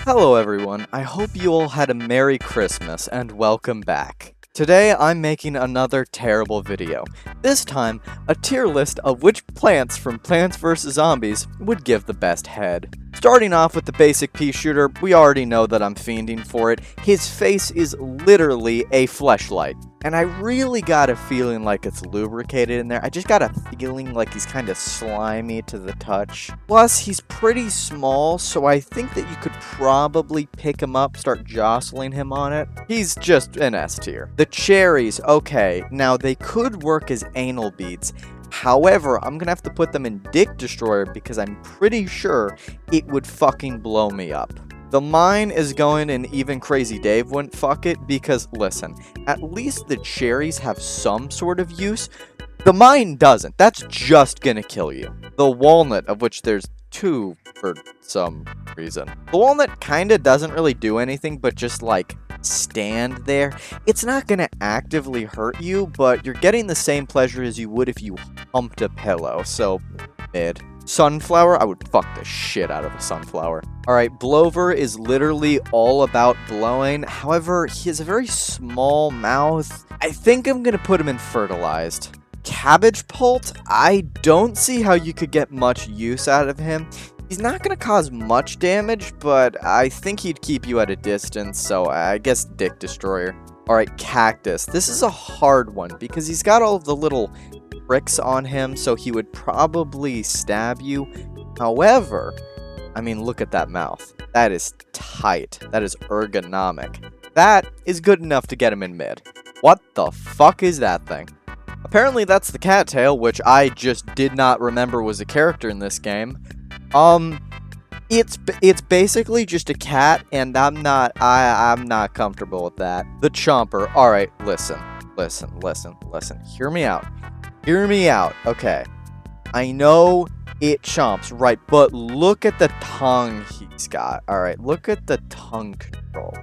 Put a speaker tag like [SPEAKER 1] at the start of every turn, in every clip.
[SPEAKER 1] Hello everyone, I hope you all had a Merry Christmas and welcome back. Today I'm making another terrible video. This time, a tier list of which plants from Plants vs. Zombies would give the best head. Starting off with the basic Peashooter, we already know that I'm fiending for it. His face is literally a fleshlight. And I really got a feeling like it's lubricated in there. I just got a feeling like he's kind of slimy to the touch. Plus, he's pretty small, so I think that you could probably pick him up, start jostling him on it. He's just an S tier. The cherries, okay, now they could work as anal beads. However, I'm gonna have to put them in Dick Destroyer because I'm pretty sure it would fucking blow me up. The mine is going and even Crazy Dave wouldn't fuck it because, listen, at least the cherries have some sort of use. The mine doesn't. That's just gonna kill you. The walnut, of which there's two for some reason. The walnut kinda doesn't really do anything but just like stand there. It's not gonna actively hurt you, but you're getting the same pleasure as you would if you humped a pillow, so mid. Sunflower, I would fuck the shit out of a sunflower. Alright, Blover is literally all about blowing. However, he has a very small mouth. I think I'm gonna put him in fertilized. Cabbage Pult, I don't see how you could get much use out of him. He's not gonna cause much damage, but I think he'd keep you at a distance, so I guess Dick Destroyer. Alright, Cactus. This is a hard one because he's got all of the little pricks on him, so he would probably stab you. However, I mean, look at that mouth. That is tight. That is ergonomic. That is good enough to get him in mid. What the fuck is that thing? Apparently that's the cattail, which I just did not remember was a character in this game. It's basically just a cat, and I'm not comfortable with that. The Chomper. Alright, listen. Hear me out. Hear me out. Okay. I know it chomps, right, but look at the tongue he's got. Alright, look at the tongue control.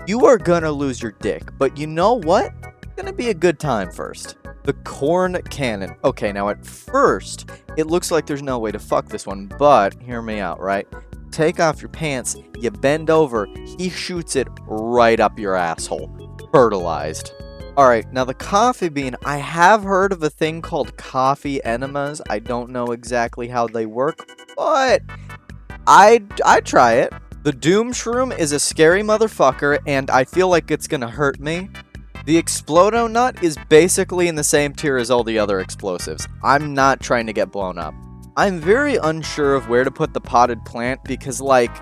[SPEAKER 1] You are gonna lose your dick, but you know what? It's gonna be a good time first. The Corn Cannon. Okay, now at first, it looks like there's no way to fuck this one, but hear me out, right? Take off your pants, you bend over, he shoots it right up your asshole. Fertilized. Alright, now the coffee bean, I have heard of a thing called coffee enemas. I don't know exactly how they work, but I'd try it. The Doom Shroom is a scary motherfucker, and I feel like it's gonna hurt me. The Explodo Nut is basically in the same tier as all the other explosives. I'm not trying to get blown up. I'm very unsure of where to put the potted plant because, like,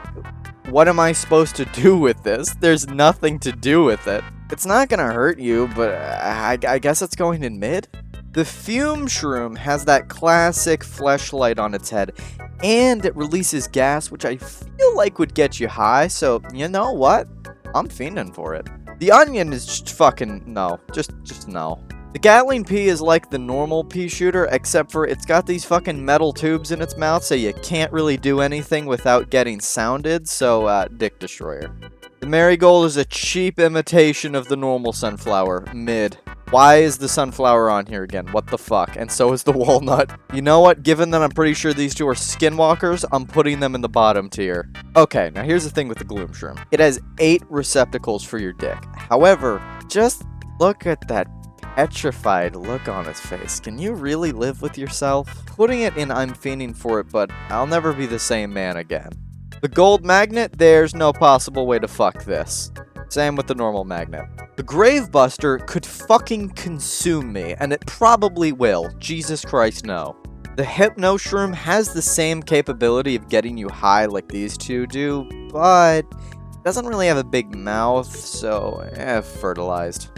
[SPEAKER 1] what am I supposed to do with this? There's nothing to do with it. It's not gonna hurt you, but I guess it's going in mid? The Fume Shroom has that classic fleshlight on its head, and it releases gas, which I feel like would get you high, so you know what? I'm fiending for it. The Onion is just fucking no. Just no. The Gatling Pea is like the normal Peashooter, except for it's got these fucking metal tubes in its mouth, so you can't really do anything without getting sounded, so Dick Destroyer. The Marigold is a cheap imitation of the normal sunflower, mid. Why is the sunflower on here again? What the fuck? And so is the walnut. You know what? Given that I'm pretty sure these two are skinwalkers, I'm putting them in the bottom tier. Okay, now here's the thing with the Gloom Shroom. It has 8 receptacles for your dick. However, just look at that petrified look on his face. Can you really live with yourself? Putting it in I'm fiending for it, but I'll never be the same man again. The Gold Magnet, there's no possible way to fuck this. Same with the normal magnet. The Gravebuster could fucking consume me, and it probably will. Jesus Christ, no. The Hypno Shroom has the same capability of getting you high like these two do, but it doesn't really have a big mouth, so fertilized.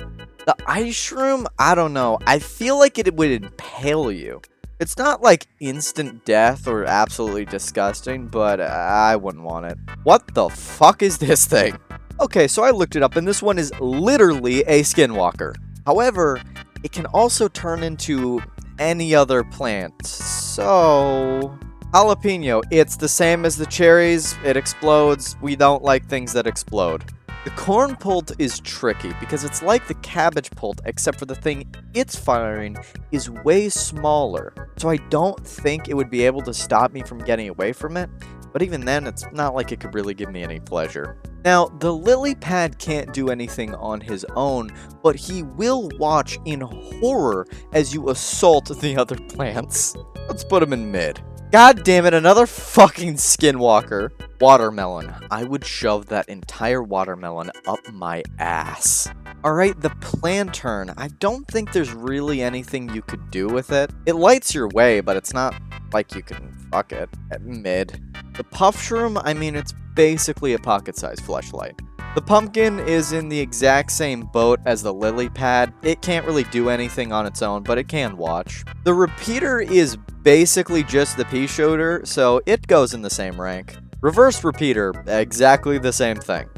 [SPEAKER 1] The Ice Shroom, I don't know. I feel like it would impale you. It's not like instant death or absolutely disgusting, but I wouldn't want it. What the fuck is this thing? Okay, so I looked it up, and this one is literally a skinwalker. However, it can also turn into any other plant. So, jalapeno, it's the same as the cherries. It explodes. We don't like things that explode. The Corn Pult is tricky because it's like the Cabbage Pult, except for the thing it's firing is way smaller. So I don't think it would be able to stop me from getting away from it. but even then, it's not like it could really give me any pleasure. Now, the lily pad can't do anything on his own, but he will watch in horror as you assault the other plants. Let's put him in mid. God damn it, another fucking skinwalker. Watermelon. I would shove that entire watermelon up my ass. Alright, the planturn. I don't think there's really anything you could do with it. It lights your way, but it's not like you can fuck it. At mid. The puff shroom, I mean, it's basically a pocket-sized fleshlight. The pumpkin is in the exact same boat as the lily pad. It can't really do anything on its own, but it can watch. The repeater is basically just the Peashooter, so it goes in the same rank. Reverse repeater, exactly the same thing.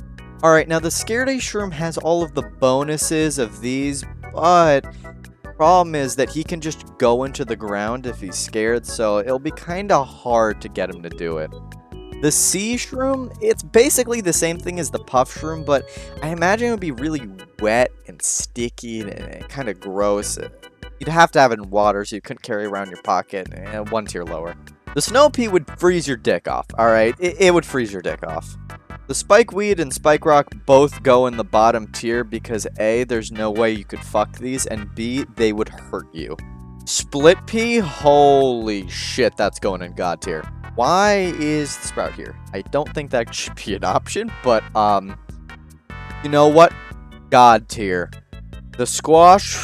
[SPEAKER 1] Alright, now the Scaredy Shroom has all of the bonuses of these, but the problem is that he can just go into the ground if he's scared, so it'll be kinda hard to get him to do it. The Sea Shroom, it's basically the same thing as the Puff Shroom, but I imagine it would be really wet and sticky and kind of gross. You'd have to have it in water, so you couldn't carry around your pocket, and one tier lower. The Snow Pea would freeze your dick off, alright? It would freeze your dick off. The Spikeweed and Spike Rock both go in the bottom tier because A, there's no way you could fuck these, and B, they would hurt you. Split Pea, holy shit, that's going in God tier. Why is the Sprout here? I don't think that should be an option, but, you know what? God tier. The Squash,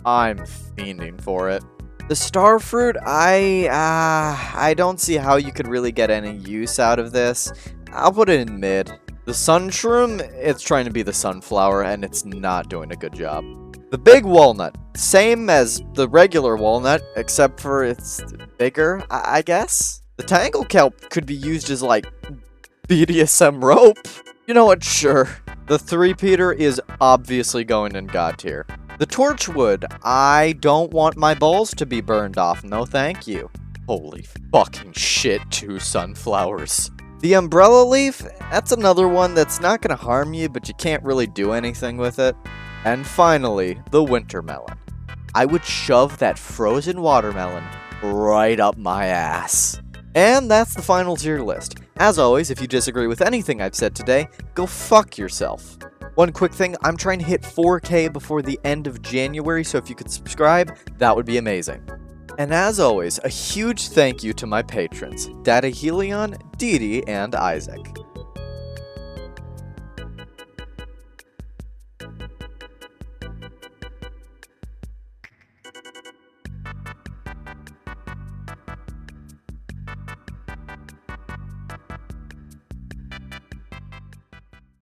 [SPEAKER 1] I'm fiending for it. The Starfruit, I don't see how you could really get any use out of this. I'll put it in mid. The Sunshroom, it's trying to be the Sunflower, and it's not doing a good job. The Big Walnut, same as the regular walnut, except for it's bigger, I guess? The Tangle Kelp could be used as, like, BDSM rope. You know what, sure. The Three-Peater is obviously going in God tier. The Torchwood, I don't want my balls to be burned off, no thank you. Holy fucking shit, 2 sunflowers. The Umbrella Leaf, that's another one that's not gonna harm you, but you can't really do anything with it. And finally, the Winter Melon. I would shove that frozen watermelon right up my ass. And that's the final tier list. As always, if you disagree with anything I've said today, go fuck yourself. One quick thing, I'm trying to hit 4K before the end of January, so if you could subscribe, that would be amazing. And as always, a huge thank you to my patrons, Data Helion, Didi, and Isaac.